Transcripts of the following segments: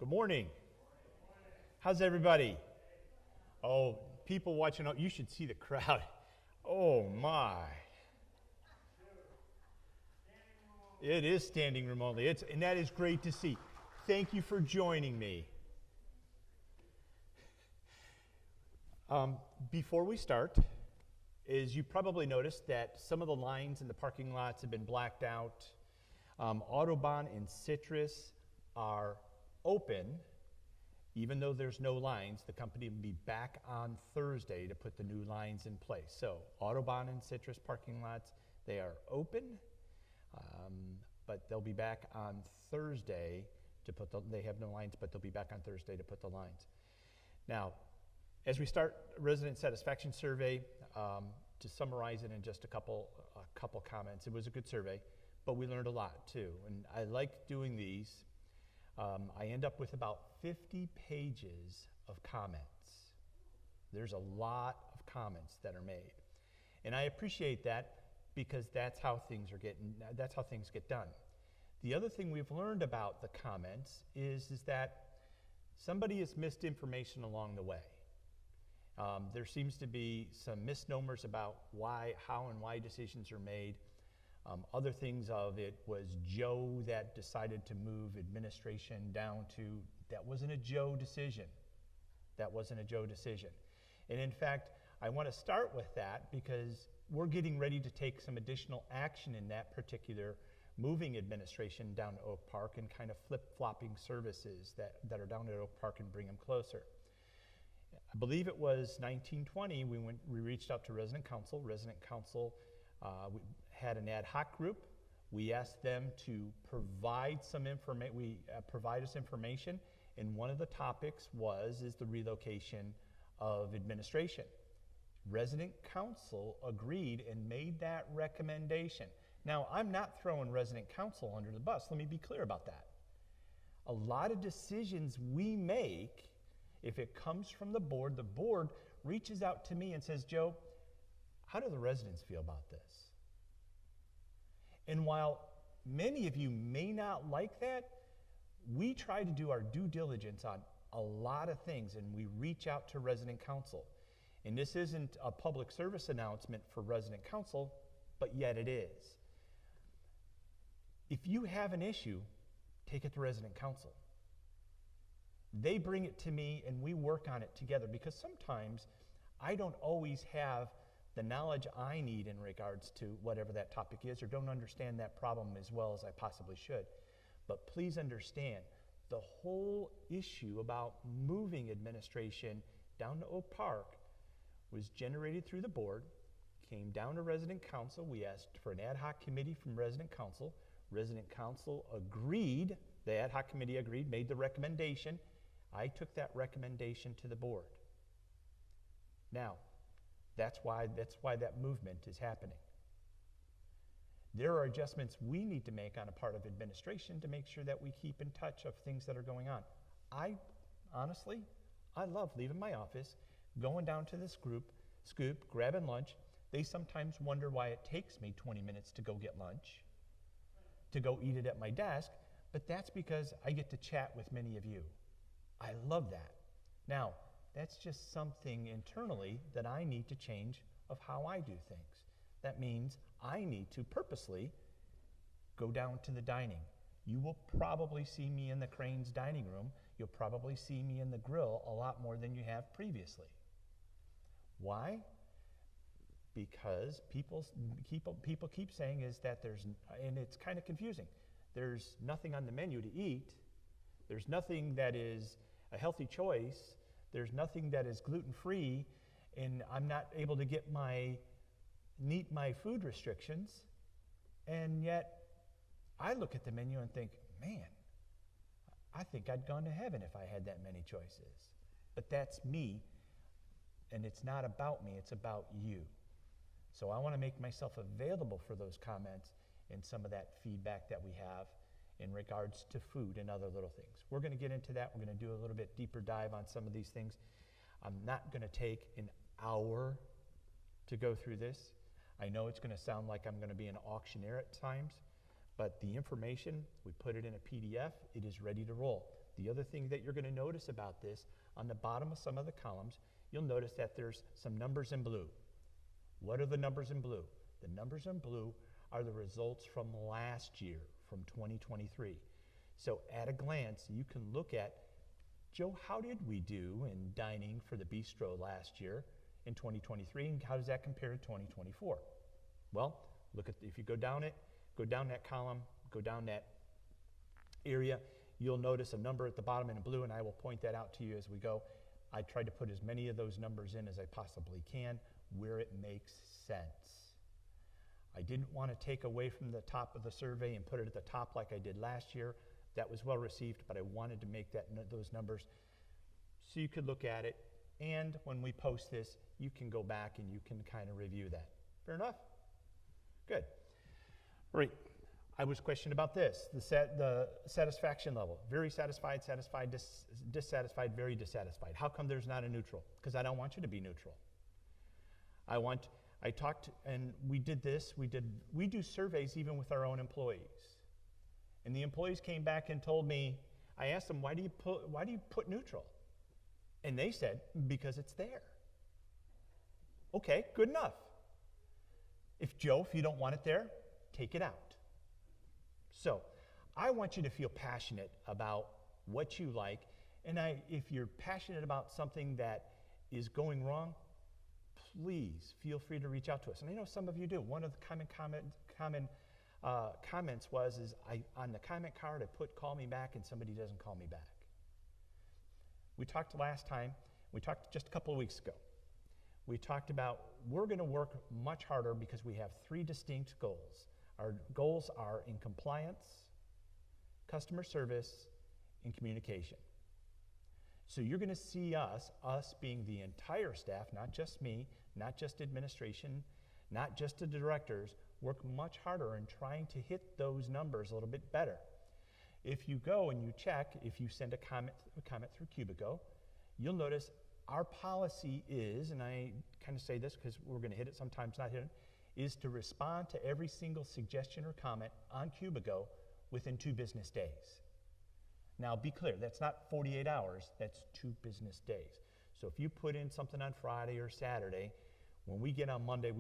Good morning. How's everybody? Oh, people watching, you should see the crowd. Oh my. It is standing room only. And that is great to see. Thank you for joining me. Before we start, as you probably noticed that some of the lines in the parking lots have been blacked out. Autobahn and Citrus are open, even though there's no lines. The company will be back on Thursday to put the new lines in place. So Autobahn and Citrus parking lots, they are open, but they'll be back on Thursday to put they have no lines, but they'll be back on Thursday to put the lines. Now, as we start resident satisfaction survey, to summarize it in just a couple comments, it was a good survey, but we learned a lot too. And I like doing these. I end up with about 50 pages of comments. There's a lot of comments that are made. And I appreciate that because that's how things get done. The other thing we've learned about the comments is that somebody has missed information along the way. There seems to be some misnomers about how and why decisions are made. Other things of it was Joe that decided to move administration down to, that wasn't a Joe decision. That wasn't a Joe decision. And in fact, I want to start with that because we're getting ready to take some additional action in that particular moving administration down to Oak Park and kind of flip-flopping services that are down at Oak Park and bring them closer. I believe it was 1920, we reached out to resident council. Resident council we had an ad hoc group. We asked them to provide some information. Provide us information, and one of the topics is the relocation of administration. Resident council agreed and made that recommendation. Now, I'm not throwing resident council under the bus. Let me be clear about that. A lot of decisions we make, if it comes from the board reaches out to me and says, Joe, how do the residents feel about this? And while many of you may not like that, we try to do our due diligence on a lot of things, and we reach out to resident council. And this isn't a public service announcement for resident council, but yet it is. If you have an issue, take it to resident council. They bring it to me, and we work on it together, because sometimes I don't always have the knowledge I need in regards to whatever that topic is, or don't understand that problem as well as I possibly should. But please understand, the whole issue about moving administration down to Oak Park was generated through the board, came down to resident council. We asked for an ad hoc committee from resident council. Resident council agreed, the ad hoc committee agreed, made the recommendation. I took that recommendation to the board. Now, that's why that movement is happening. There are adjustments we need to make on a part of administration to make sure that we keep in touch of things that are going on. Honestly, I love leaving my office, going down to this scoop, grabbing lunch. They sometimes wonder why it takes me 20 minutes to go get lunch, to go eat it at my desk, but that's because I get to chat with many of you. I love that. Now, that's just something internally that I need to change of how I do things. That means I need to purposely go down to the dining. You will probably see me in the Crane's dining room. You'll probably see me in the grill a lot more than you have previously. Why? Because people keep saying is that and it's kind of confusing. There's nothing on the menu to eat. There's nothing that is a healthy choice. There's nothing that is gluten-free, and I'm not able to meet my food restrictions. And yet, I look at the menu and think, man, I think I'd gone to heaven if I had that many choices. But that's me, and it's not about me, it's about you. So I want to make myself available for those comments and some of that feedback that we have in regards to food and other little things. We're going to get into that. We're going to do a little bit deeper dive on some of these things. I'm not going to take an hour to go through this. I know it's going to sound like I'm going to be an auctioneer at times, but the information, we put it in a PDF. It is ready to roll. the other thing that you're going to notice about this, on the bottom of some of the columns, you'll notice that there's some numbers in blue. What are the numbers in blue? The numbers in blue are the results from last year, from 2023. So at a glance, you can look at, Joe, how did we do in dining for the bistro last year in 2023, and how does that compare to 2024? Well, look at, if you go down that column, go down that area, you'll notice a number at the bottom in blue, and I will point that out to you as we go. I tried to put as many of those numbers in as I possibly can where it makes sense. I didn't want to take away from the top of the survey and put it at the top like I did last year. That was well received, but I wanted to make those numbers so you could look at it, and when we post this, you can go back and you can kind of review that. Fair enough? Good. All right. I was questioned about this, the satisfaction level. Very satisfied, satisfied, dissatisfied, very dissatisfied. How come there's not a neutral? Because I don't want you to be neutral. I talked, and we did this, we do surveys even with our own employees. And the employees came back and told me, I asked them, why do you put neutral? And they said, because it's there. Okay, good enough. If you don't want it there, take it out. So I want you to feel passionate about what you like, and if you're passionate about something that is going wrong, please feel free to reach out to us. And I know some of you do. One of the common comments was, on the comment card I put call me back, and somebody doesn't call me back. We talked just a couple of weeks ago. We talked about we're going to work much harder because we have 3 distinct goals. Our goals are in compliance, customer service, and communication. So you're going to see us being the entire staff, not just me, not just administration, not just the directors, work much harder in trying to hit those numbers a little bit better. If you go and you check, if you send a comment through Cubico, you'll notice our policy is, and I kind of say this because we're going to hit it sometimes, not hit it, is to respond to every single suggestion or comment on Cubico within 2 business days. Now, be clear, that's not 48 hours, that's 2 business days. So if you put in something on Friday or Saturday, when we get on Monday,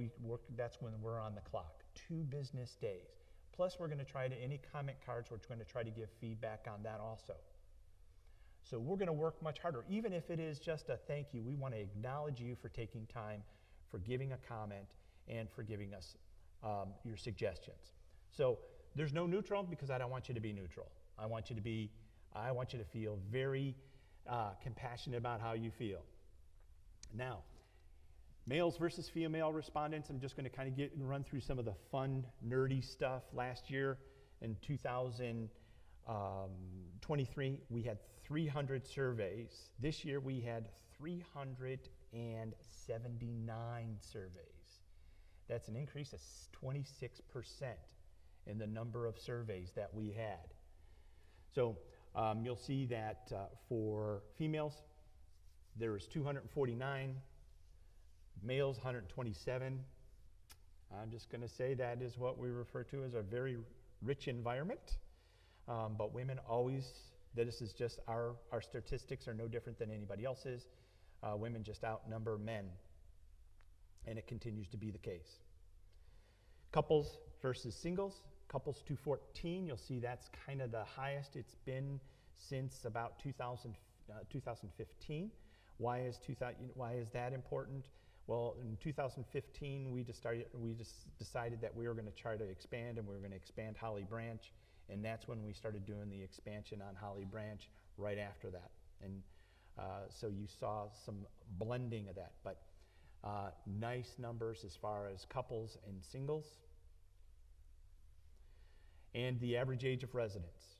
that's when we're on the clock, 2 business days. Plus, we're going to try to, any comment cards, we're going to try to give feedback on that also. So we're going to work much harder. Even if it is just a thank you, we want to acknowledge you for taking time, for giving a comment, and for giving us your suggestions. So there's no neutral because I don't want you to be neutral. I want you to feel very compassionate about how you feel. Now, males versus female respondents, I'm just going to kind of run through some of the fun, nerdy stuff. Last year in 2023, we had 300 surveys. This year we had 379 surveys. That's an increase of 26% in the number of surveys that we had. So you'll see that for females, there was 249, males 127. I'm just going to say that is what we refer to as a very rich environment. But women always, this is just our statistics are no different than anybody else's. Women just outnumber men. And it continues to be the case. Couples versus singles. Couples 214, you'll see that's kind of the highest it's been since about 2015. Why is that important? Well, in 2015, we just decided that we were going to try to expand, and we were going to expand Holly Branch, and that's when we started doing the expansion on Holly Branch right after that. And so you saw some blending of that, but nice numbers as far as couples and singles. And the average age of residence.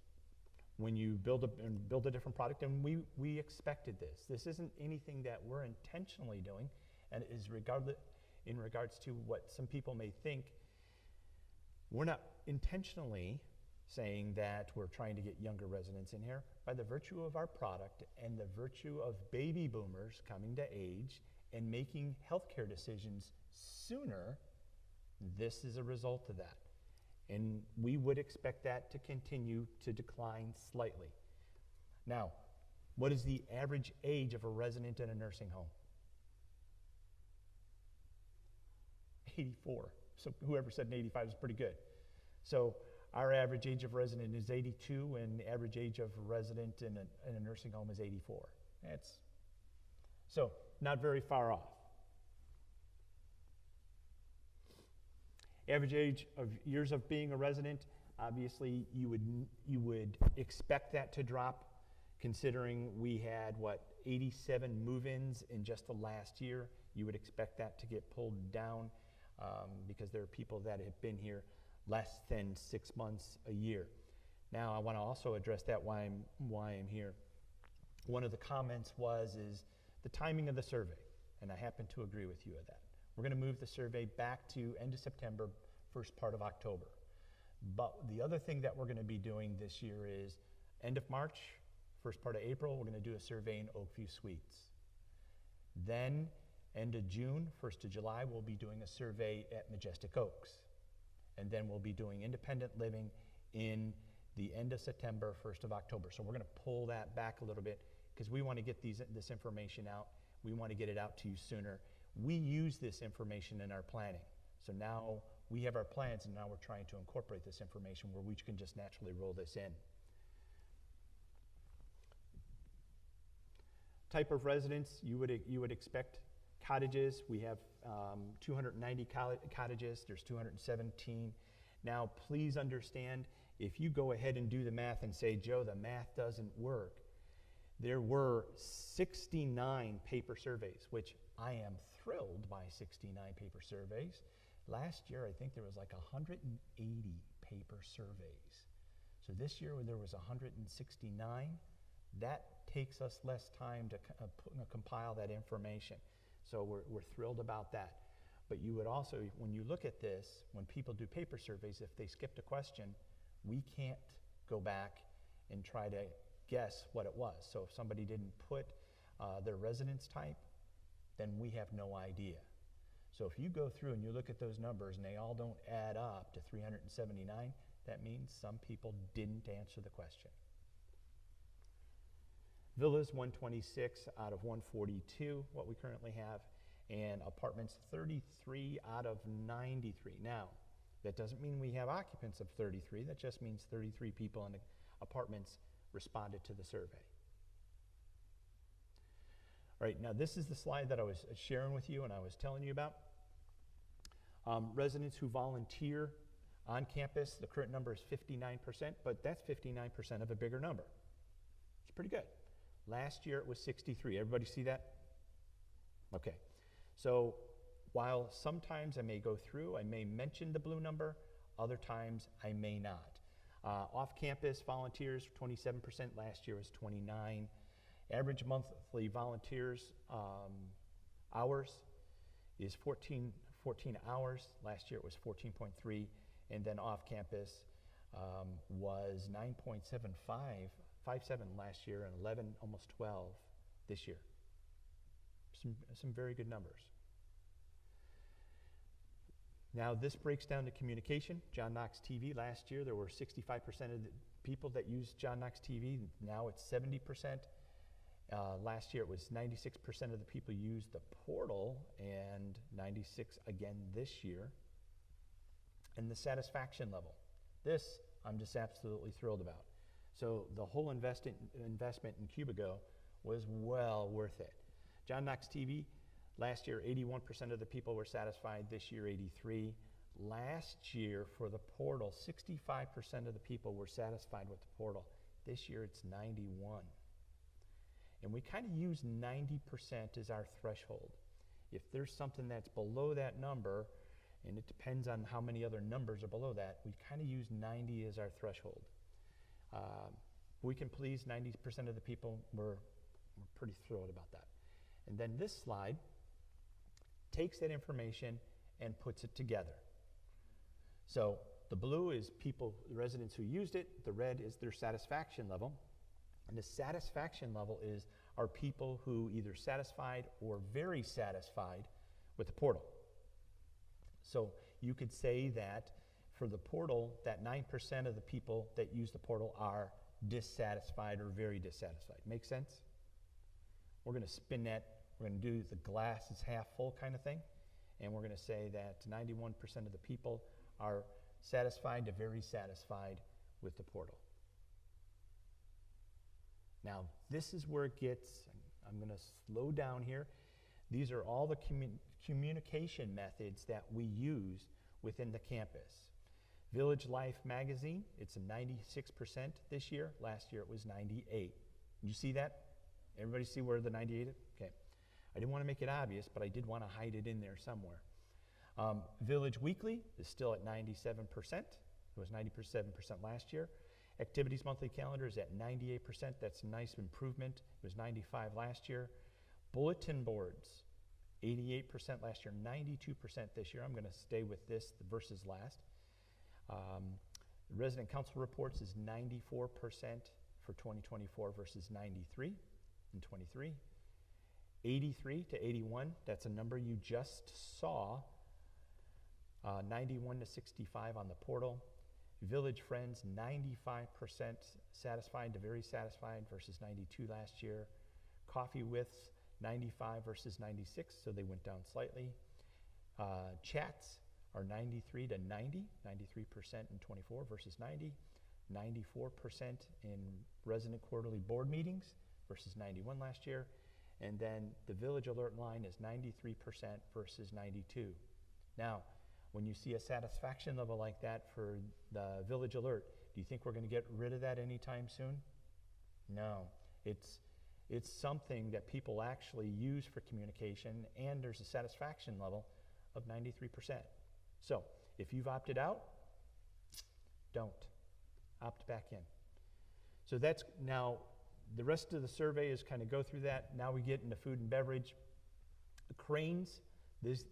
When you build a different product, and we expected this. This isn't anything that we're intentionally doing, and it is in regards to what some people may think. We're not intentionally saying that we're trying to get younger residents in here. By the virtue of our product and the virtue of baby boomers coming to age and making healthcare decisions sooner, this is a result of that. And we would expect that to continue to decline slightly. Now, what is the average age of a resident in a nursing home? 84. So whoever said 85 is pretty good. So our average age of resident is 82, and the average age of a resident in a nursing home is 84. So not very far off. Average age of years of being a resident, obviously you would expect that to drop, considering we had 87 move-ins in just the last year. You would expect that to get pulled down because there are people that have been here less than 6 months a year. Now I want to also address that why I'm here. One of the comments is the timing of the survey, and I happen to agree with you on that. We're going to move the survey back to end of September, first part of October. But the other thing that we're going to be doing this year is end of March, first part of April, we're going to do a survey in Oakview Suites. Then end of June, 1st of July, we'll be doing a survey at Majestic Oaks. And then we'll be doing independent living in the end of September, 1st of October. So we're going to pull that back a little bit because we want to get this information out. We want to get it out to you sooner. We use this information in our planning. So now we have our plans, and now we're trying to incorporate this information where we can just naturally roll this in. Type of residence, you would expect cottages. We have 290 cottages. There's 217. Now, please understand, if you go ahead and do the math and say, Joe, the math doesn't work, there were 69 paper surveys, which I am thrilled by 69 paper surveys. Last year, I think there was 180 paper surveys. So this year, there was 169. That takes us less time to compile that information. So we're thrilled about that. But you would also, when you look at this, when people do paper surveys, if they skipped a question, we can't go back and try to guess what it was. So if somebody didn't put their residence type, then we have no idea. So if you go through and you look at those numbers and they all don't add up to 379, that means some people didn't answer the question. Villas, 126 out of 142, what we currently have, and apartments, 33 out of 93. Now, that doesn't mean we have occupants of 33. That just means 33 people in the apartments responded to the survey. All right, now this is the slide that I was sharing with you and I was telling you about. Residents who volunteer on campus, the current number is 59%, but that's 59% of a bigger number. It's pretty good. Last year it was 63. Everybody see that? Okay. So while sometimes I may go through, I may mention the blue number, other times I may not. Off-campus volunteers, 27%. Last year was 29. Average monthly volunteers hours is 14 hours. Last year it was 14.3. And then off-campus was 9.57 last year and 11, almost 12 this year. Some very good numbers. Now this breaks down to communication. John Knox TV, last year there were 65% of the people that used John Knox TV. Now it's 70%. Last year it was 96% of the people used the portal and 96 again this year. And the satisfaction level. This I'm just absolutely thrilled about. So the whole investment in Cubigo was well worth it. John Knox TV, last year 81% of the people were satisfied, this year 83. Last year for the portal, 65% of the people were satisfied with the portal. This year it's 91. And we kind of use 90% as our threshold. If there's something that's below that number, and it depends on how many other numbers are below that, we kind of use 90 as our threshold. We can please 90% of the people. We're pretty thrilled about that. And then this slide takes that information and puts it together. So the blue is people, the residents who used it. The red is their satisfaction level. And the satisfaction level are people who either satisfied or very satisfied with the portal. So you could say that for the portal, that 9% of the people that use the portal are dissatisfied or very dissatisfied. Make sense? We're going to spin that. We're going to do the glass is half full kind of thing. And we're going to say that 91% of the people are satisfied to very satisfied with the portal. Now, this is where it gets, I'm going to slow down here. These are all the communication methods that we use within the campus. Village Life magazine, it's a 96% this year. Last year it was 98. You see that? Everybody see where the 98 is? Okay. I didn't want to make it obvious, but I did want to hide it in there somewhere. Village Weekly is still at 97%. It was 97% last year. Activities Monthly Calendar is at 98%. That's a nice improvement. It was 95 last year. Bulletin boards, 88% last year, 92% this year. I'm going to stay with this versus last. Resident Council Reports is 94% for 2024 versus 93 in 23. 83 to 81, that's a number you just saw. 91 to 65 on the portal. Village Friends, 95% satisfied to very satisfied versus 92 last year. Coffee Withs, 95 versus 96, so they went down slightly. Chats are 93 to 90, 93% in 24 versus 90. 94% in resident quarterly board meetings versus 91 last year. And then the Village Alert line is 93% versus 92. Now, when you see a satisfaction level like that for the Village Alert, do you think we're going to get rid of that anytime soon? No. It's something that people actually use for communication, and there's a satisfaction level of 93%. So, if you've opted out, don't. Opt back in. So that's now, the rest of the survey is kind of go through that. Now we get into food and beverage. The Cranes, this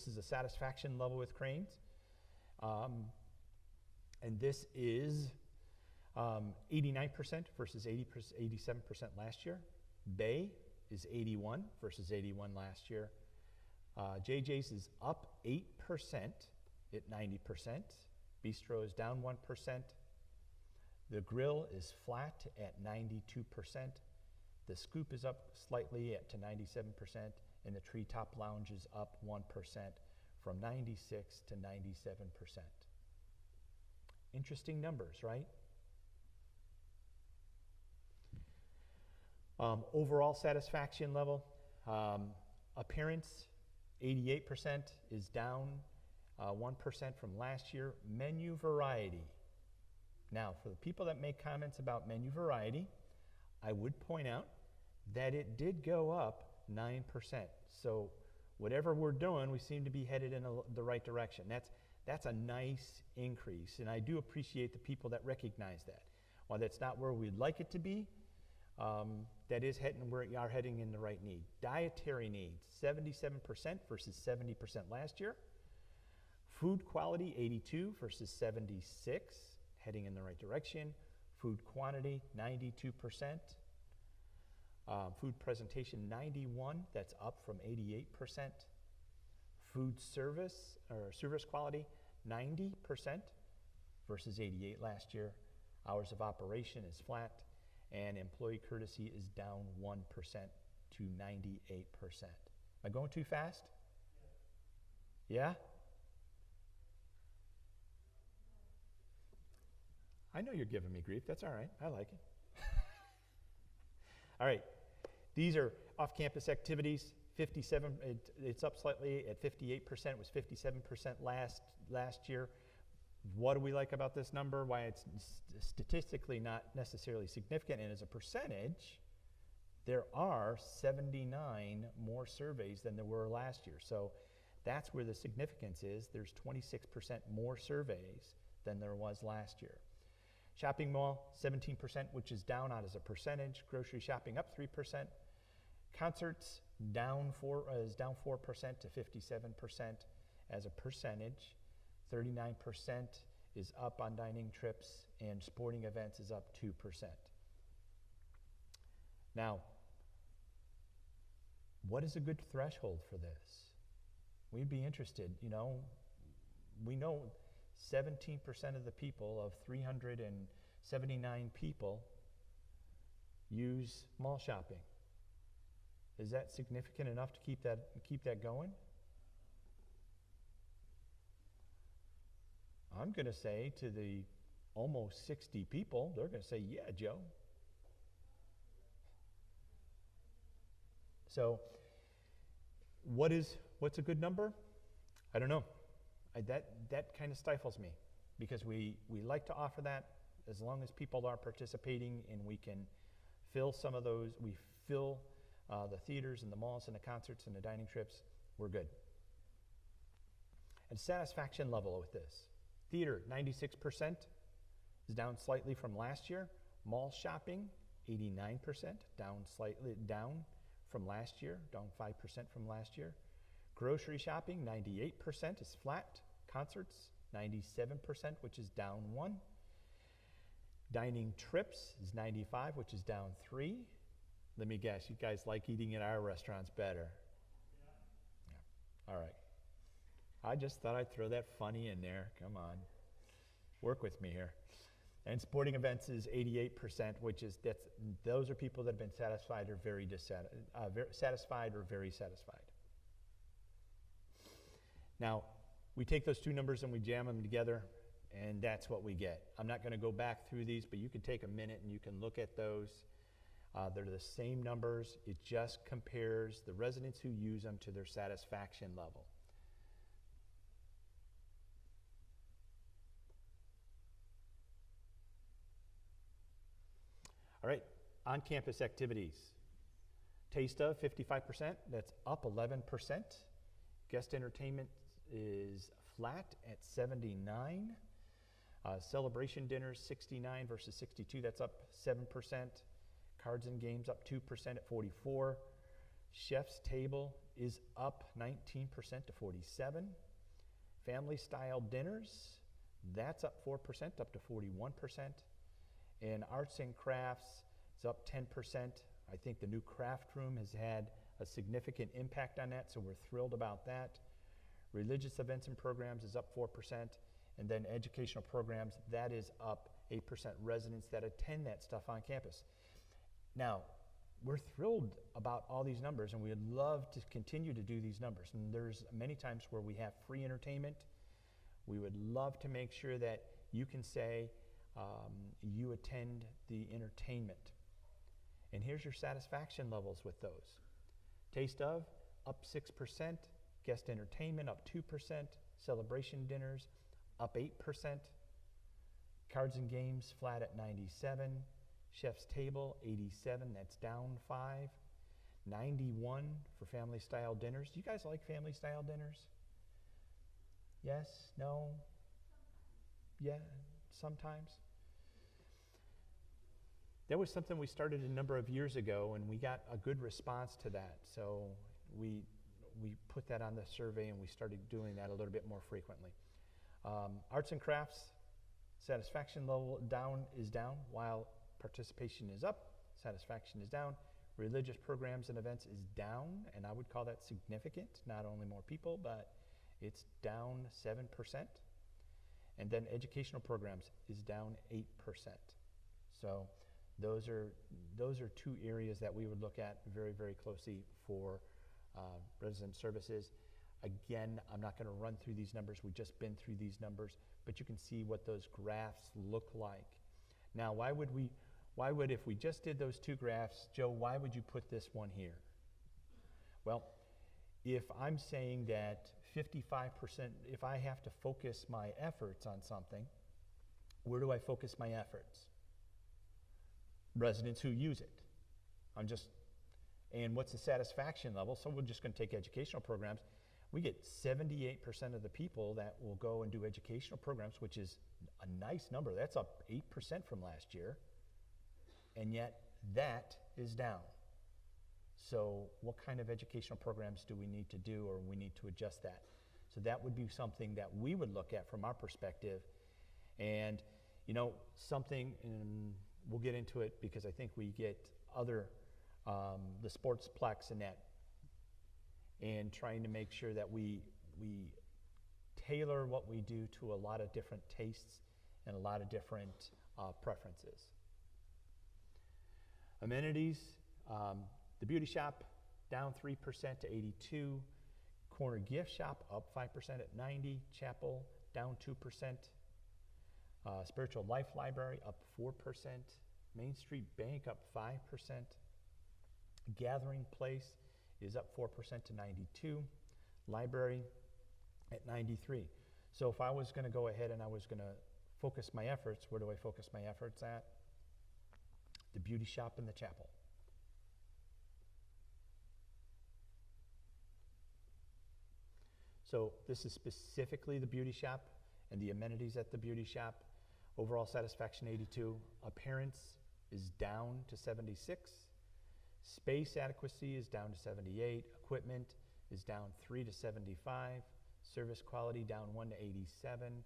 is a satisfaction level with Cranes. And this is 89% versus 87% last year. Bay is 81 versus 81 last year. JJ's is up 8% at 90%. Bistro is down 1%. The Grill is flat at 92%. The Scoop is up slightly to 97%. And the Treetop Lounge is up 1% from 96 to 97%. Interesting numbers, right? Overall satisfaction level, appearance, 88% is down 1% from last year. Menu variety. Now, for the people that make comments about menu variety, I would point out that it did go up 9%. So whatever we're doing, we seem to be headed in the right direction. That's a nice increase, and I do appreciate the people that recognize that. While that's not where we'd like it to be, that is heading where we are heading in the right need. Dietary needs, 77% versus 70% last year. Food quality, 82 versus 76, heading in the right direction. Food quantity, 92%. Food presentation, 91, that's up from 88%. Food service, or service quality, 90% versus 88 last year. Hours of operation is flat, and employee courtesy is down 1% to 98%. Am I going too fast? Yeah? I know you're giving me grief. That's all right. I like it. All right. These are off-campus activities. 57. It's up slightly at 58%. It was 57% last year. What do we like about this number? Why it's statistically not necessarily significant, and as a percentage, there are 79 more surveys than there were last year. So that's where the significance is. There's 26% more surveys than there was last year. Shopping mall, 17%, which is down as a percentage. Grocery shopping up 3%. Concerts down 4% to 57% as a percentage. 39% is up on dining trips, and sporting events is up 2%. Now, what is a good threshold for this? We'd be interested, we know 17% of the people of 379 people use mall shopping. Is that significant enough to keep that going? I'm going to say to the almost 60 people, they're going to say, yeah, Joe. So what's a good number? I don't know. That kind of stifles me, because we like to offer that as long as people are participating and we can fill some of those. We fill the theaters and the malls and the concerts and the dining trips. We're good. And satisfaction level with this. Theater, 96%, is down slightly from last year. Mall shopping, 89%, down from last year, down 5% from last year. Grocery shopping, 98% is flat. Concerts, 97%, which is down 1. Dining trips is 95, which is down 3. Let me guess, you guys like eating at our restaurants better. Yeah. All right. I just thought I'd throw that funny in there. Come on. Work with me here. And sporting events is 88%, those are people that have been satisfied or very satisfied or very satisfied. Now, we take those two numbers and we jam them together, and that's what we get. I'm not going to go back through these, but you can take a minute and you can look at those. They're the same numbers. It just compares the residents who use them to their satisfaction level. All right, on-campus activities. Taste of, 55%, that's up 11%. Guest entertainment is flat at 79. Celebration dinners, 69 versus 62, that's up 7%. Cards and games up 2% at 44. Chef's table is up 19% to 47. Family style dinners, that's up 4%, up to 41%. And arts and crafts is up 10%. I think the new craft room has had a significant impact on that, so we're thrilled about that. Religious events and programs is up 4%. And then educational programs, that is up 8%. Residents that attend that stuff on campus. Now, we're thrilled about all these numbers, and we'd love to continue to do these numbers. And there's many times where we have free entertainment. We would love to make sure that you can say you attend the entertainment. And here's your satisfaction levels with those. Taste of, up 6%. Guest entertainment, up 2%. Celebration dinners, up 8%. Cards and games, flat at 97. Chef's table, 87, that's down 5. 91 for family style dinners. Do you guys like family style dinners? Yes? No? Yeah? Sometimes? That was something we started a number of years ago, and we got a good response to that. So we put that on the survey, and we started doing that a little bit more frequently. Arts and crafts, satisfaction level is down, while participation is up, satisfaction is down. Religious programs and events is down, and I would call that significant. Not only more people, but it's down 7%. And then educational programs is down 8%. So those are two areas that we would look at very, very closely for resident services. Again, I'm not going to run through these numbers. We've just been through these numbers, but you can see what those graphs look like. Now, if we just did those two graphs, Joe, why would you put this one here? Well, if I'm saying that 55%, if I have to focus my efforts on something, where do I focus my efforts? Residents who use it. And what's the satisfaction level? So we're just going to take educational programs. We get 78% of the people that will go and do educational programs, which is a nice number. That's up 8% from last year. And yet that is down. So what kind of educational programs do we need to do, or we need to adjust that? So that would be something that we would look at from our perspective. And, something, and we'll get into it because I think we get other, the sportsplex and that, and trying to make sure that we tailor what we do to a lot of different tastes and a lot of different preferences. Amenities, the beauty shop down 3% to 82. Corner gift shop up 5% at 90. Chapel down 2%. Spiritual Life Library up 4%. Main Street Bank up 5%. Gathering Place is up 4% to 92. Library at 93. So if I was going to go ahead and I was going to focus my efforts, where do I focus my efforts at? The beauty shop and the chapel. So this is specifically the beauty shop and the amenities at the beauty shop. Overall satisfaction 82. Appearance is down to 76. Space adequacy is down to 78. Equipment is down 3 to 75. Service quality down 1 to 87.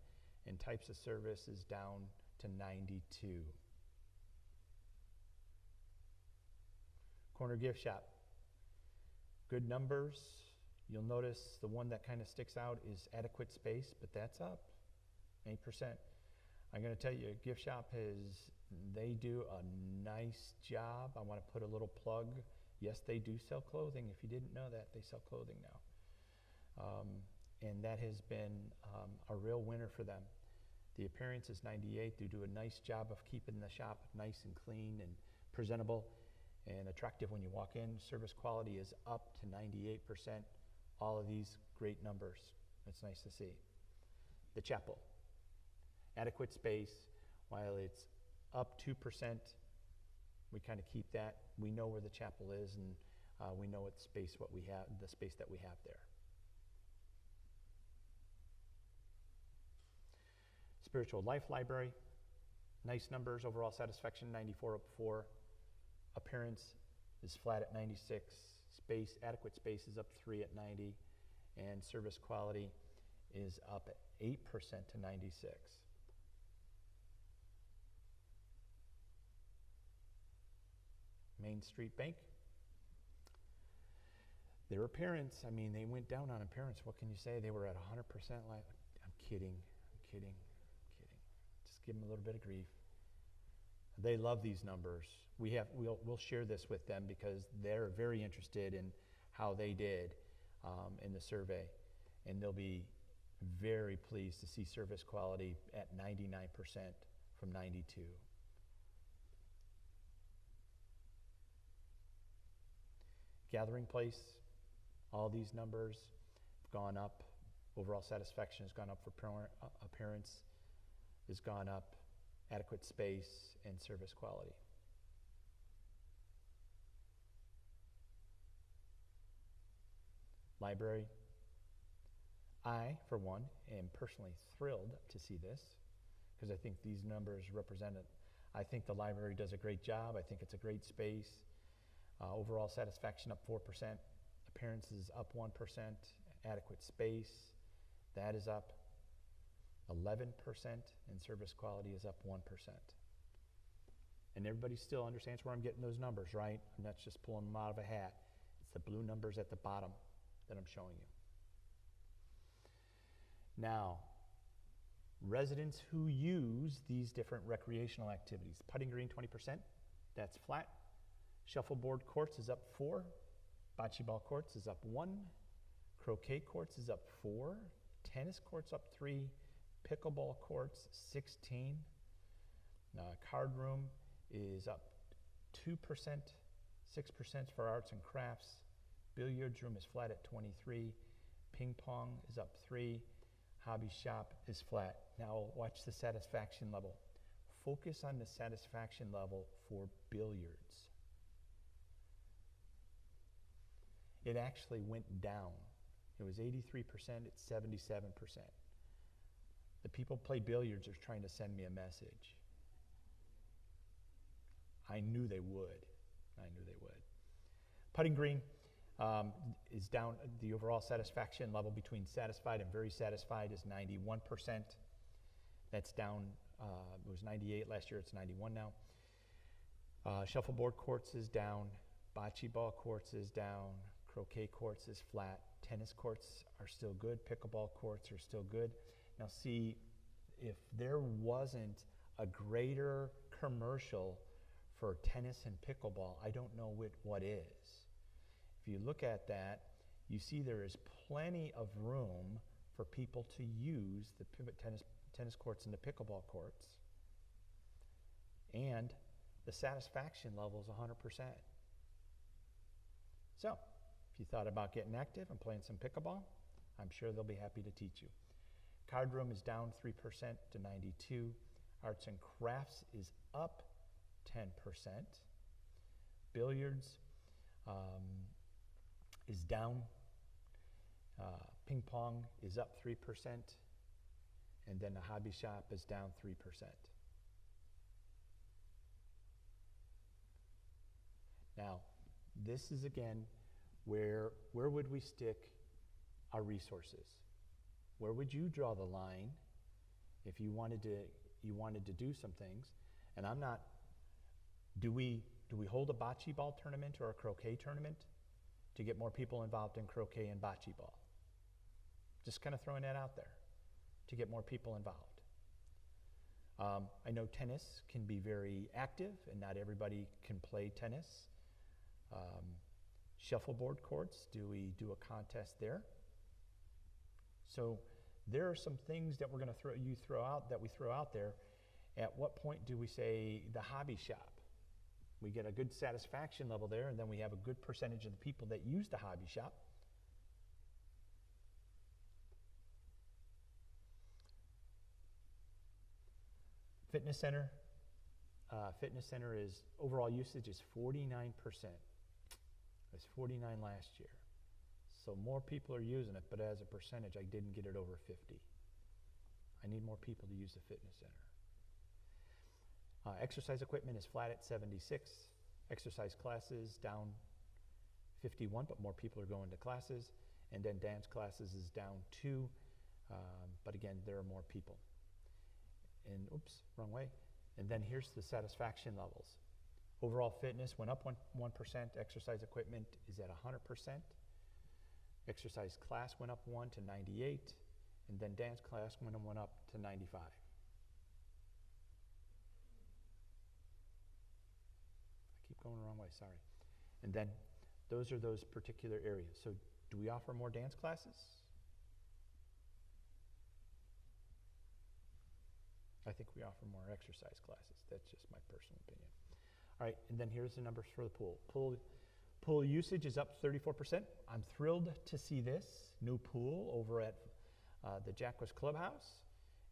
And types of service is down to 92. Corner gift shop. Good numbers. You'll notice the one that kind of sticks out is adequate space, but that's up 8%. I'm going to tell you, gift shop they do a nice job. I want to put a little plug. Yes, they do sell clothing. If you didn't know that, they sell clothing now. And that has been a real winner for them. The appearance is 98. They do a nice job of keeping the shop nice and clean and presentable and attractive when you walk in. Service quality is up to 98%. All of these great numbers. It's nice to see. The chapel. Adequate space. While it's up 2%, we kind of keep that. We know where the chapel is, and we know what space that we have there. Spiritual Life Library. Nice numbers. Overall satisfaction 94 up 4. Appearance is flat at 96. Adequate space is up 3 at 90, and service quality is up at 8% to 96. Main Street Bank. Their appearance, they went down on appearance. What can you say? They were at 100%. I'm kidding. Just give them a little bit of grief. They love these numbers. We'll share this with them because they're very interested in how they did in the survey, and they'll be very pleased to see service quality at 99% from 92. Gathering Place, all these numbers have gone up. Overall satisfaction has gone up for appearance, has gone up. Adequate space and service quality. Library. I, for one, am personally thrilled to see this because I think these numbers represent it. I think the library does a great job. I think it's a great space. Overall satisfaction up 4%. Appearance is up 1%. Adequate space, that is up 11%, and service quality is up 1%. And everybody still understands where I'm getting those numbers, right? I'm not just pulling them out of a hat. It's the blue numbers at the bottom that I'm showing you. Now, residents who use these different recreational activities. Putting green, 20%, that's flat. Shuffleboard courts is up 4. Bocce ball courts is up 1. Croquet courts is up 4. Tennis courts up 3. Pickleball courts, 16. Card room is up 2%, 6% for arts and crafts. Billiards room is flat at 23. Ping pong is up 3. Hobby shop is flat. Now watch the satisfaction level. Focus on the satisfaction level for billiards. It actually went down. It was 83%, it's 77%. The people play billiards are trying to send me a message. I knew they would. Putting green is down. The overall satisfaction level between satisfied and very satisfied is 91%. That's down. It was 98 last year. It's 91 now. Shuffleboard courts is down. Bocce ball courts is down. Croquet courts is flat. Tennis courts are still good. Pickleball courts are still good. Now see, if there wasn't a greater commercial for tennis and pickleball, I don't know what is. If you look at that, you see there is plenty of room for people to use the pivot tennis courts and the pickleball courts. And the satisfaction level is 100%. So, if you thought about getting active and playing some pickleball, I'm sure they'll be happy to teach you. Card room is down 3% to 92. Arts and crafts is up 10%. Billiards is down. Ping pong is up 3%. And then the hobby shop is down 3%. Now, this is again where would we stick our resources? Where would you draw the line if you wanted to do some things? And I'm not. Do we hold a bocce ball tournament or a croquet tournament to get more people involved in croquet and bocce ball? Just kind of throwing that out there to get more people involved. I know tennis can be very active, and not everybody can play tennis. Shuffleboard courts, do we do a contest there? So there are some things that we're going to throw out there. At what point do we say the hobby shop? We get a good satisfaction level there, and then we have a good percentage of the people that use the hobby shop. Fitness center. Fitness center is overall usage is 49%. It was 49 last year. So more people are using it, but as a percentage, I didn't get it over 50. I need more people to use the fitness center. Exercise equipment is flat at 76. Exercise classes down 51, but more people are going to classes. And then dance classes is down 2, but again, there are more people. And oops, wrong way. And then here's the satisfaction levels. Overall fitness went up 1%. Exercise equipment is at 100%. Exercise class went up 1 to 98. And then dance class went up to 95. I keep going the wrong way, sorry. And then those are those particular areas. So do we offer more dance classes? I think we offer more exercise classes. That's just my personal opinion. All right, and then here's the numbers for the pool. Pool usage is up 34%. I'm thrilled to see this new pool over at the Jackwes Clubhouse,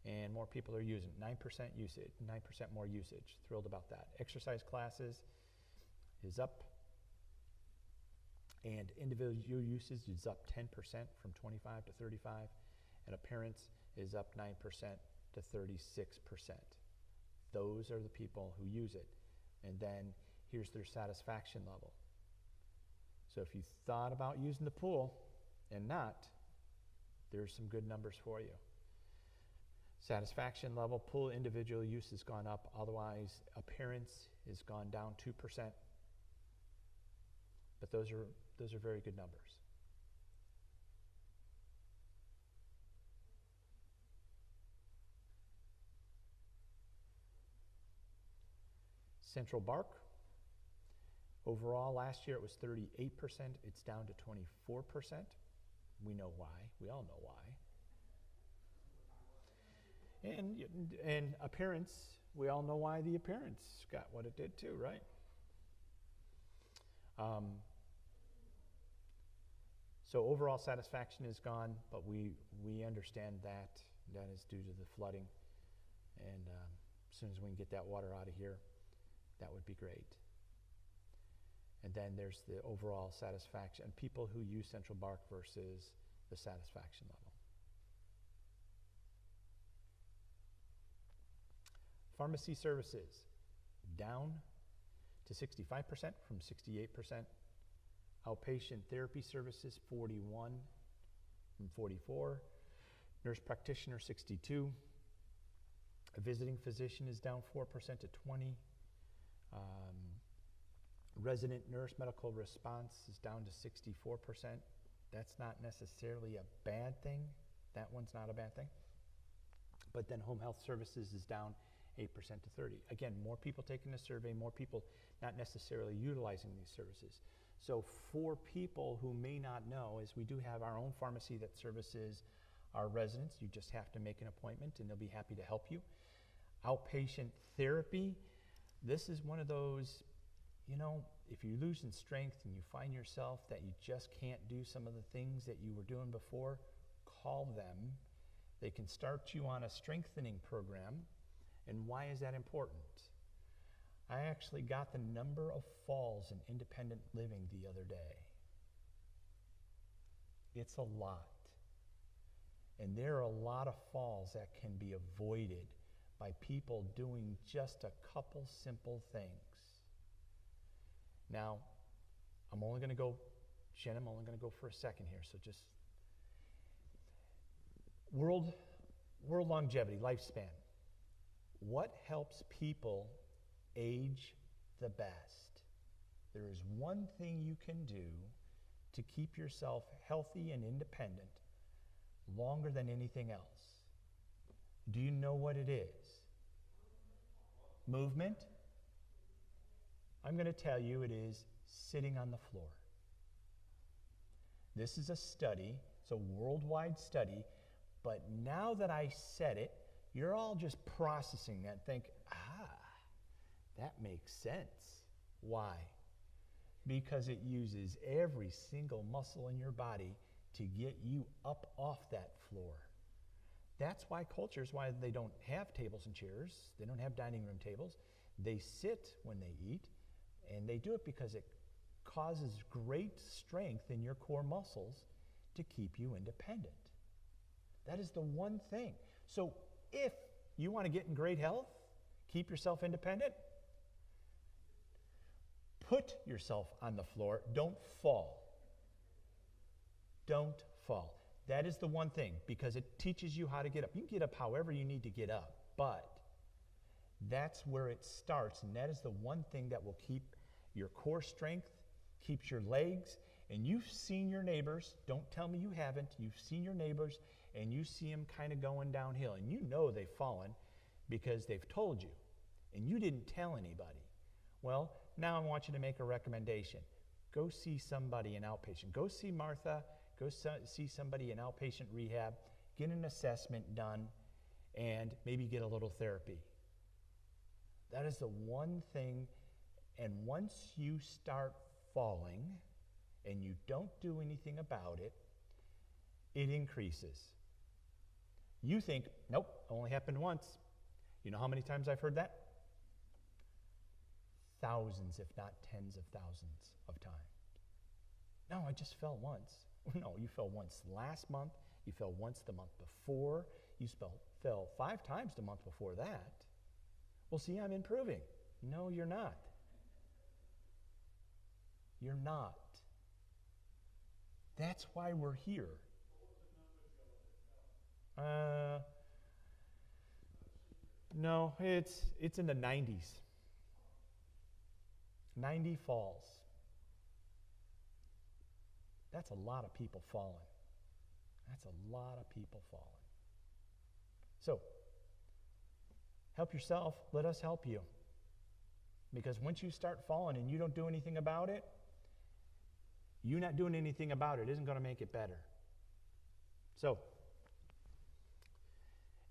and more people are using it. 9% usage, 9% more usage. Thrilled about that. Exercise classes is up, and individual usage is up 10% from 25 to 35, and appearance is up 9% to 36%. Those are the people who use it. And then here's their satisfaction level. So if you thought about using the pool and not, there's some good numbers for you. Satisfaction level, pool individual use has gone up. Otherwise, appearance has gone down 2%. But those are very good numbers. Central Bark. Overall, last year it was 38%. It's down to 24%. We know why. We all know why. And appearance, we all know why the appearance got what it did too, right? So overall satisfaction is gone, but we understand that is due to the flooding. And as soon as we can get that water out of here, that would be great. And then there's the overall satisfaction, people who use Central Bark versus the satisfaction level. Pharmacy services, down to 65% from 68%. Outpatient therapy services, 41 from 44. Nurse practitioner, 62. A visiting physician is down 4% to 20. Resident nurse medical response is down to 64%. That's not necessarily a bad thing. That one's not a bad thing. But then home health services is down 8% to 30. Again, more people taking the survey, more people not necessarily utilizing these services. So for people who may not know, is we do have our own pharmacy that services our residents. You just have to make an appointment and they'll be happy to help you. Outpatient therapy, this is one of those, if you're losing strength and you find yourself that you just can't do some of the things that you were doing before, call them. They can start you on a strengthening program. And why is that important? I actually got the number of falls in independent living the other day. It's a lot. And there are a lot of falls that can be avoided by people doing just a couple simple things. Now, I'm only going to go for a second here, so just world longevity, lifespan. What helps people age the best? There is one thing you can do to keep yourself healthy and independent longer than anything else. Do you know what it is? Movement? I'm going to tell you it is sitting on the floor. This is a study, it's a worldwide study, but now that I said it, you're all just processing that and think, that makes sense. Why? Because it uses every single muscle in your body to get you up off that floor. That's why cultures, why they don't have tables and chairs, they don't have dining room tables. They sit when they eat, and they do it because it causes great strength in your core muscles to keep you independent. That is the one thing. So if you want to get in great health, keep yourself independent, put yourself on the floor. Don't fall. Don't fall. That is the one thing, because it teaches you how to get up. You can get up however you need to get up, but that's where it starts, and that is the one thing that will keep your core strength, keeps your legs, and you've seen your neighbors. Don't tell me you haven't. You've seen your neighbors, and you see them kind of going downhill, and you know they've fallen because they've told you, and you didn't tell anybody. Well, now I want you to make a recommendation. Go see somebody in outpatient. Go see Martha. Go see somebody in outpatient rehab. Get an assessment done, and maybe get a little therapy. That is the one thing. And once you start falling and you don't do anything about it, it increases. You think, nope, only happened once. You know how many times I've heard that? Thousands, if not tens of thousands of times. No, I just fell once. No, you fell once last month. You fell once the month before. You fell 5 times the month before that. Well, see, I'm improving. No, you're not. You're not. That's why we're here. No, it's in the 90s. 90 falls. That's a lot of people falling. That's a lot of people falling. So, help yourself. Let us help you. Because once you start falling and you don't do anything about it, you not doing anything about it isn't going to make it better. So,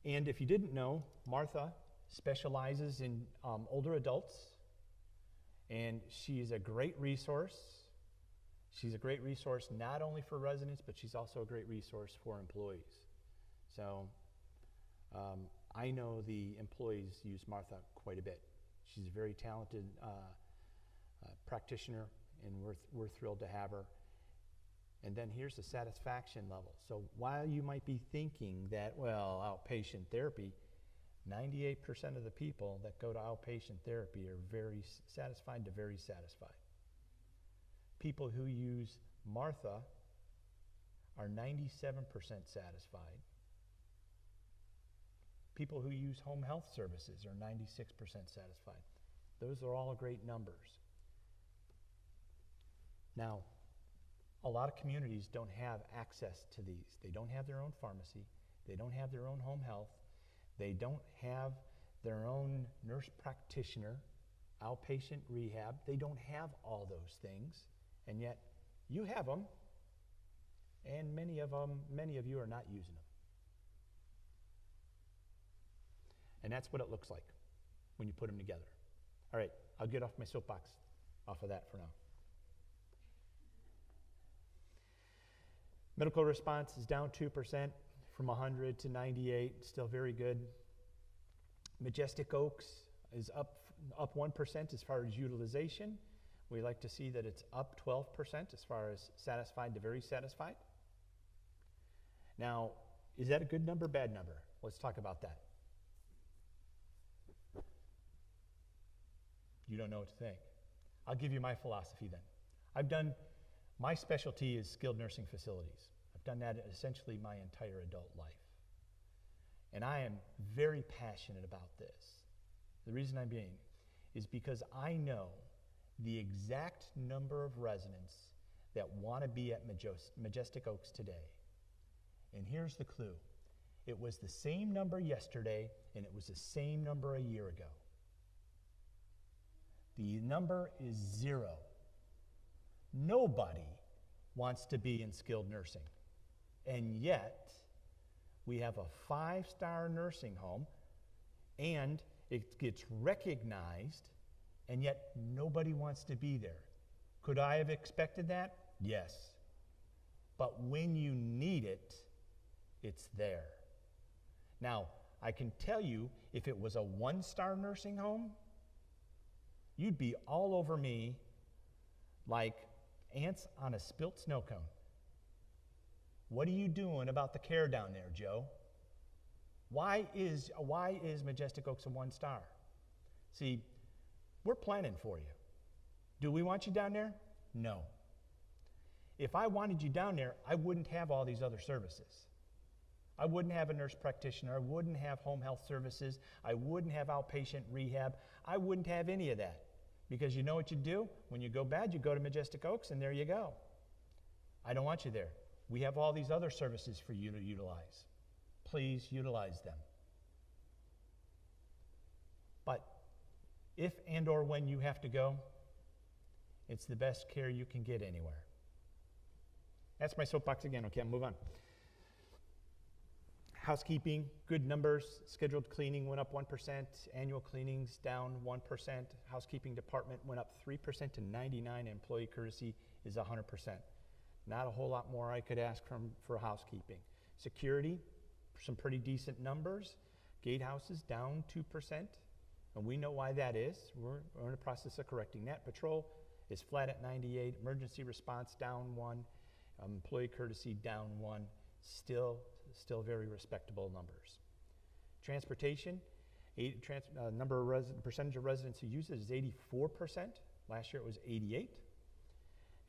and if you didn't know, Martha specializes in older adults, and she is a great resource. She's a great resource not only for residents, but she's also a great resource for employees. So I know the employees use Martha quite a bit. She's a very talented practitioner, and we're thrilled to have her. And then here's the satisfaction level. So while you might be thinking that, well, outpatient therapy, 98% of the people that go to outpatient therapy are very satisfied to very satisfied. People who use Martha are 97% satisfied. People who use home health services are 96% satisfied. Those are all great numbers. Now, a lot of communities don't have access to these. They don't have their own pharmacy. They don't have their own home health. They don't have their own nurse practitioner, outpatient rehab. They don't have all those things, and yet you have them, and many of you are not using them. And that's what it looks like when you put them together. All right, I'll get off my soapbox off of that for now. Medical response is down 2% from 100 to 98, still very good. Majestic Oaks is up 1% as far as utilization. We like to see that it's up 12% as far as satisfied to very satisfied. Now, is that a good number, bad number? Let's talk about that. You don't know what to think. I'll give you my philosophy then. My specialty is skilled nursing facilities. I've done that essentially my entire adult life. And I am very passionate about this. The reason I'm being is because I know the exact number of residents that want to be at Majestic Oaks today. And here's the clue. It was the same number yesterday, and it was the same number a year ago. The number is 0. Nobody wants to be in skilled nursing. And yet, we have a 5-star nursing home, and it gets recognized, and yet nobody wants to be there. Could I have expected that? Yes. But when you need it, it's there. Now, I can tell you, if it was a 1-star nursing home, you'd be all over me like ants on a spilt snow cone. What are you doing about the care down there, Joe? Why is Majestic Oaks a 1-star? See, we're planning for you. Do we want you down there? No. If I wanted you down there, I wouldn't have all these other services. I wouldn't have a nurse practitioner. I wouldn't have home health services. I wouldn't have outpatient rehab. I wouldn't have any of that. Because you know what you do? When you go bad, you go to Majestic Oaks, and there you go. I don't want you there. We have all these other services for you to utilize. Please utilize them. But if and or when you have to go, it's the best care you can get anywhere. That's my soapbox again. Okay, I'll move on. Housekeeping, good numbers. Scheduled cleaning went up 1%. Annual cleanings down 1%. Housekeeping department went up 3% to 99. Employee courtesy is 100%. Not a whole lot more I could ask for housekeeping. Security, some pretty decent numbers. Gatehouses down 2%. And we know why that is. We're in the process of correcting that. Patrol is flat at 98. Emergency response down 1. Employee courtesy down 1. Still very respectable numbers. Transportation, percentage of residents who use it is 84%. Last year it was 88.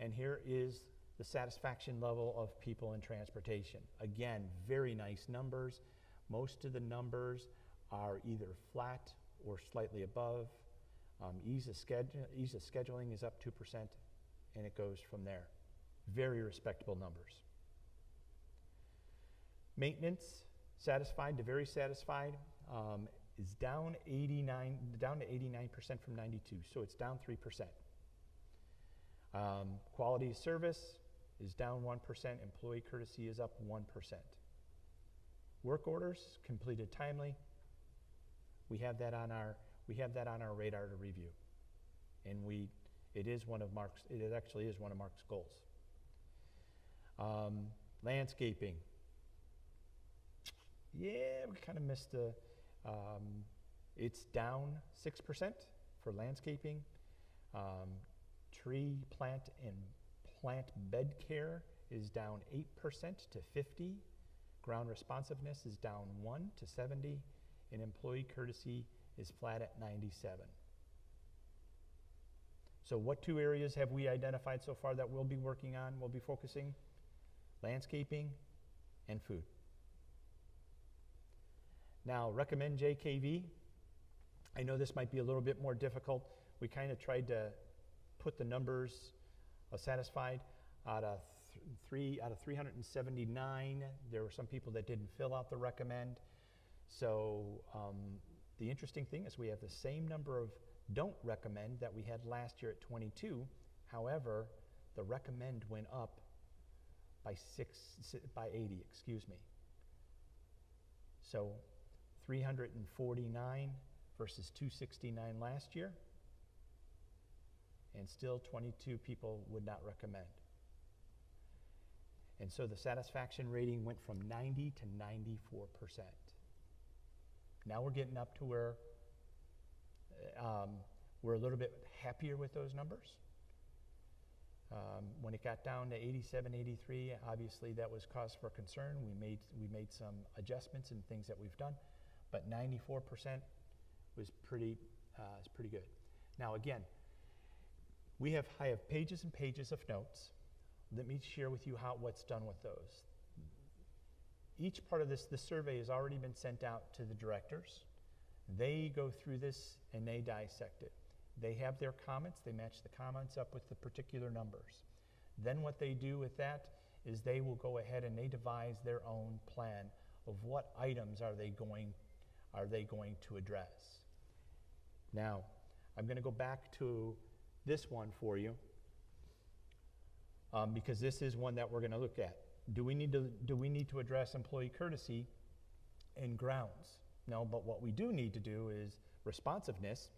And here is the satisfaction level of people in transportation. Again, very nice numbers. Most of the numbers are either flat or slightly above. Ease of scheduling is up 2%, and it goes from there. Very respectable numbers. Maintenance, satisfied to very satisfied, is down to 89% from 92, so it's down 3%. Quality of service is down 1%. Employee courtesy is up 1%. Work orders completed timely. We have that on our radar to review, and it actually is one of Mark's goals. Landscaping. Yeah, we kind of missed it's down 6% for landscaping. Tree, plant, and plant bed care is down 8% to 50. Ground responsiveness is down 1 to 70. And employee courtesy is flat at 97. So what 2 areas have we identified so far that we'll be working on, we'll be focusing? Landscaping and food. Now, recommend JKV. I know this might be a little bit more difficult. We kind of tried to put the numbers satisfied out of 379. There were some people that didn't fill out the recommend. So The interesting thing is we have the same number of don't recommend that we had last year at 22. However, the recommend went up by 80, excuse me. So 349 versus 269 last year, and still 22 people would not recommend. And so the satisfaction rating went from 90 to 94%. Now we're getting up to where we're a little bit happier with those numbers. When it got down to 87, 83, obviously that was cause for concern. We made some adjustments and things that we've done, but 94% was pretty good. Now again, I have pages and pages of notes. Let me share with you what's done with those. Each part of this survey has already been sent out to the directors. They go through this and they dissect it. They have their comments, they match the comments up with the particular numbers. Then what they do with that is they will go ahead and they devise their own plan of what items are they going to address. Now, I'm going to go back to this one for you because this is one that we're going to look at. Do we need to address employee courtesy and grounds? No, but what we do need to do is responsiveness,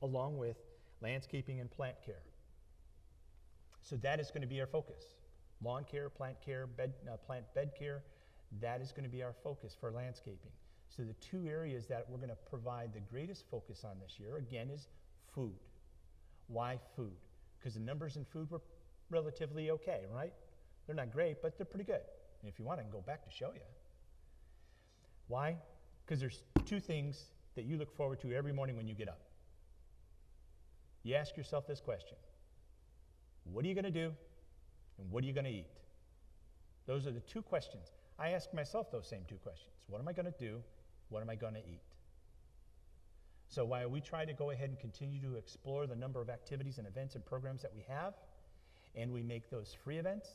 along with landscaping and plant care. So that is going to be our focus. Lawn care, plant care, plant bed care, that is going to be our focus for landscaping. So the two areas that we're going to provide the greatest focus on this year, again, is food. Why food? Because the numbers in food were relatively okay, right? They're not great, but they're pretty good. And if you want, I can go back to show you. Why? Because there's two things that you look forward to every morning when you get up. You ask yourself this question: what are you going to do, and what are you going to eat? Those are the two questions. I ask myself those same two questions. What am I going to do? What am I going to eat? So while we try to go ahead and continue to explore the number of activities and events and programs that we have, and we make those free events,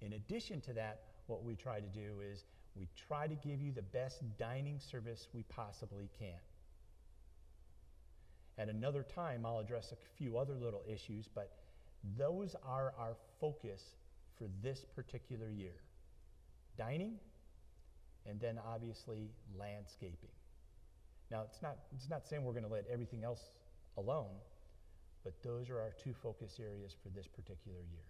in addition to that, what we try to do is we try to give you the best dining service we possibly can. At another time, I'll address a few other little issues, but those are our focus for this particular year. Dining, and then obviously landscaping. Now, it's not saying we're going to let everything else alone, but those are our two focus areas for this particular year.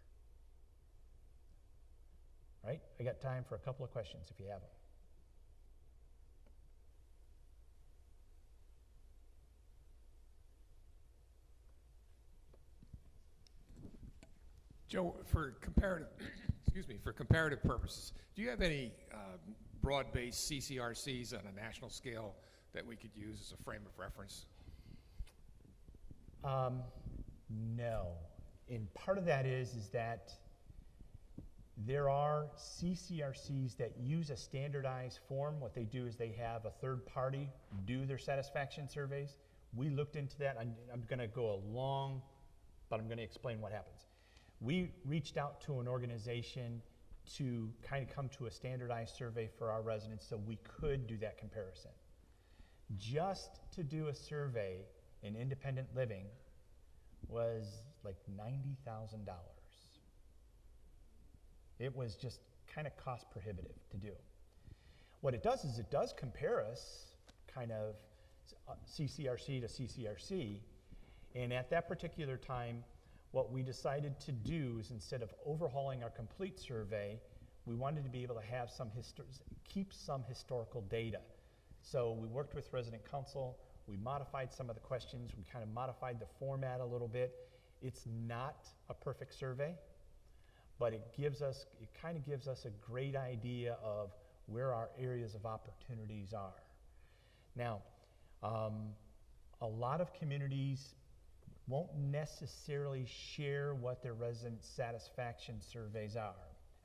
All right, I got time for a couple of questions if you have them. Joe, for comparative, for comparative purposes, do you have any broad-based CCRCs on a national scale that we could use as a frame of reference? No. And part of that is that there are CCRCs that use a standardized form. What they do is they have a third party do their satisfaction surveys. We looked into that. I'm going to go along, but I'm going to explain what happens. We reached out to an organization to kind of come to a standardized survey for our residents so we could do that comparison. Just to do a survey in independent living was like $90,000. It was just kind of cost prohibitive to do. What it does is it does compare us kind of CCRC to CCRC, and at that particular time, what we decided to do is instead of overhauling our complete survey, we wanted to be able to have keep some historical data. So we worked with resident council, we modified some of the questions, we kind of modified the format a little bit. It's not a perfect survey, but it kind of gives us a great idea of where our areas of opportunities are. Now, a lot of communities won't necessarily share what their resident satisfaction surveys are.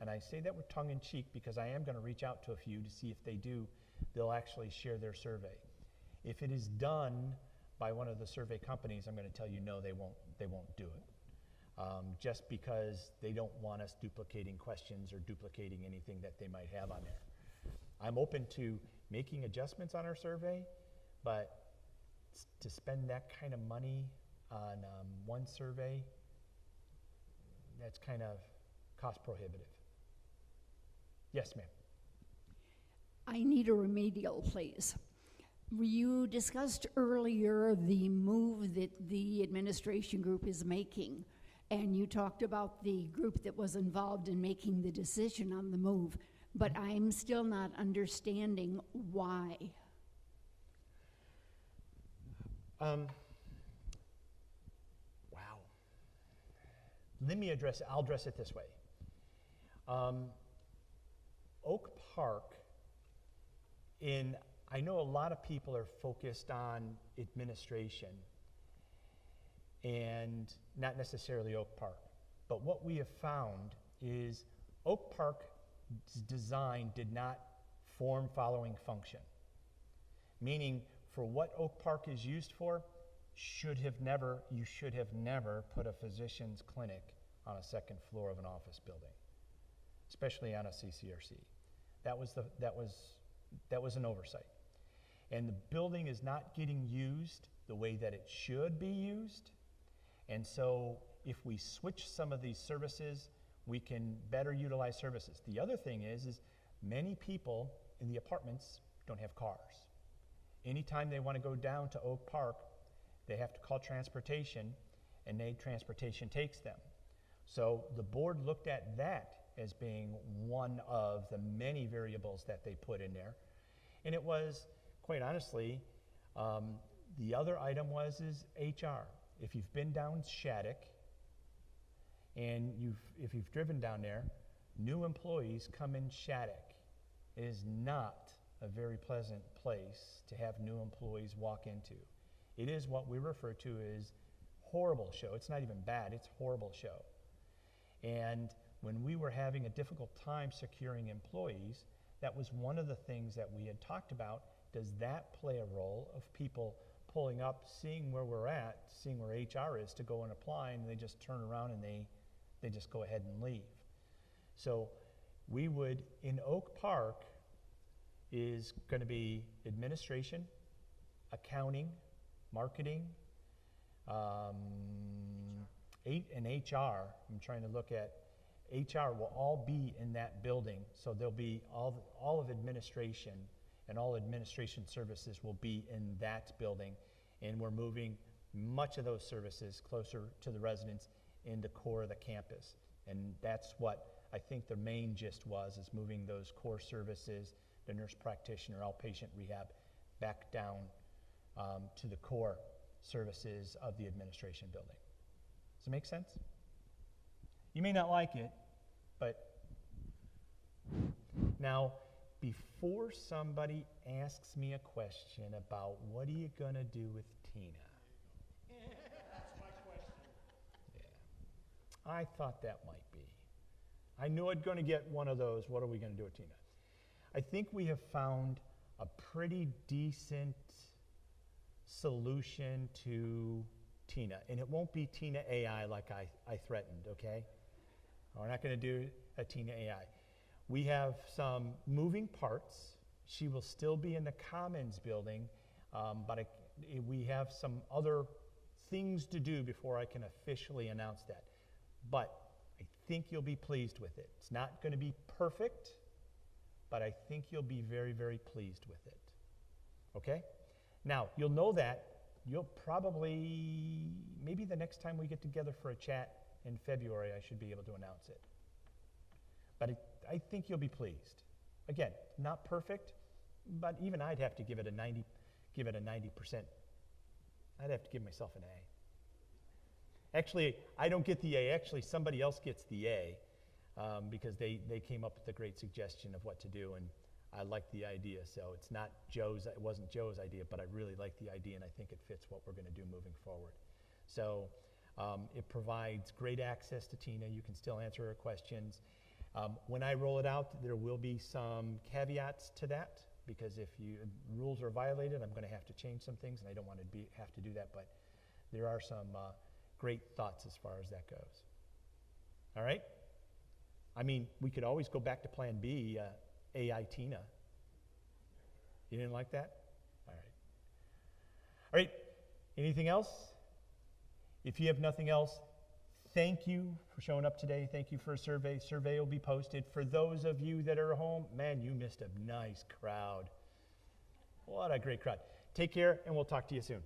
And I say that with tongue in cheek because I am going to reach out to a few to see if they'll actually share their survey. If it is done by one of the survey companies, I'm going to tell you no, they won't do it. Just because they don't want us duplicating questions or duplicating anything that they might have on there. I'm open to making adjustments on our survey, but to spend that kind of money on one survey, that's kind of cost prohibitive. Yes, ma'am. I need a remedial, please. You discussed earlier the move that the administration group is making, and you talked about the group that was involved in making the decision on the move, but I'm still not understanding why. Wow. I'll address it this way. Oak Park, I know a lot of people are focused on administration and not necessarily Oak Park. But what we have found is Oak Park's design did not form following function. Meaning, for what Oak Park is used for, you should have never put a physician's clinic on a second floor of an office building, especially on a CCRC. That was an oversight. And the building is not getting used the way that it should be used. And so if we switch some of these services, we can better utilize services. The other thing is many people in the apartments don't have cars. Anytime they want to go down to Oak Park, they have to call transportation, and transportation takes them. So the board looked at that as being one of the many variables that they put in there. And it was, quite honestly, the other item is HR. If you've been down Shattuck, and if you've driven down there, new employees come in Shattuck. It is not a very pleasant place to have new employees walk into. It is what we refer to as horrible show. It's not even bad, it's horrible show. And when we were having a difficult time securing employees, that was one of the things that we had talked about. Does that play a role of people pulling up, seeing where we're at, seeing where HR is to go and apply, and they just turn around and they just go ahead and leave? So we would, in Oak Park, is going to be administration, accounting, marketing, and HR. I'm trying to look at HR will all be in that building, so there'll be all of administration and all administration services will be in that building, and we're moving much of those services closer to the residents in the core of the campus. And that's what I think the main gist is moving those core services, the nurse practitioner, outpatient rehab, back down to the core services of the administration building. Does it make sense? You may not like it, but now, before somebody asks me a question about what are you going to do with Tina? That's my question. Yeah. I thought that might be. I knew I'd going to get one of those, what are we going to do with Tina? I think we have found a pretty decent solution to Tina. And it won't be Tina AI like I threatened, okay? We're not going to do a Tina AI. We have some moving parts. She will still be in the Commons building, but we have some other things to do before I can officially announce that. But I think you'll be pleased with it. It's not going to be perfect, but I think you'll be very, very pleased with it. Okay? Now, you'll know that. You'll probably, maybe the next time we get together for a chat in February, I should be able to announce it. But I think you'll be pleased. Again, not perfect, but even I'd have to give it a 90%. I'd have to give myself an A. Actually, I don't get the A. Actually, somebody else gets the A because they came up with a great suggestion of what to do, and I like the idea. So it wasn't Joe's idea, but I really like the idea, and I think it fits what we're going to do moving forward. So it provides great access to Tina. You can still answer her questions. When I roll it out, there will be some caveats to that, because if rules are violated, I'm going to have to change some things, and I don't want to have to do that, but there are some great thoughts as far as that goes. All right? I mean, we could always go back to Plan B, AI Tina. You didn't like that? All right. All right, anything else? If you have nothing else, thank you for showing up today. Thank you for a survey. Survey will be posted. For those of you that are home, man, you missed a nice crowd. What a great crowd. Take care, and we'll talk to you soon.